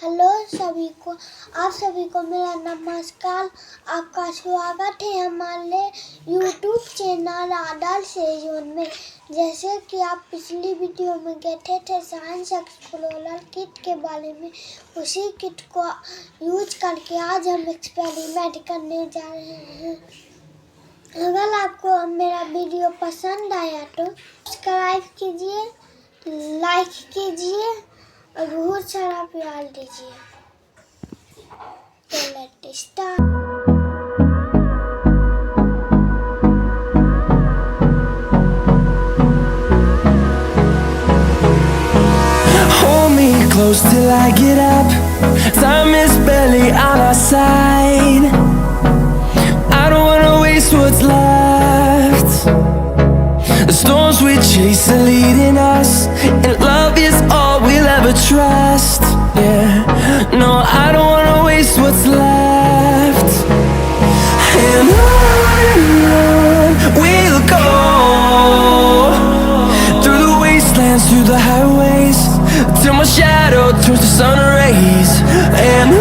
Hello सभी को, आप सभी को मेरा नमस्कार। आपका स्वागत है हमारे यूट्यूब चैनल आदर सेजोन में। जैसे कि आप पिछली वीडियो में कहते थे साइंस एक्सप्लोरर किट के बारे में, उसी किट को यूज करके आज हम एक्सपेरिमेंट करने जा रहे हैं। अगर आपको मेरा वीडियो पसंद आया तो सब्सक्राइब कीजिए, लाइक कीजिए और बहुत सारा प्यार दीजिए। तो let's start. Hold me close till I get up. Time is barely on our side. I don't wanna waste what's left. The storms we chase are leading us, and love is all we'll ever trust. Yeah, no, I don't wanna waste what's left. And on we'll go, through the wastelands, through the highways, till my shadow turns to sun rays. And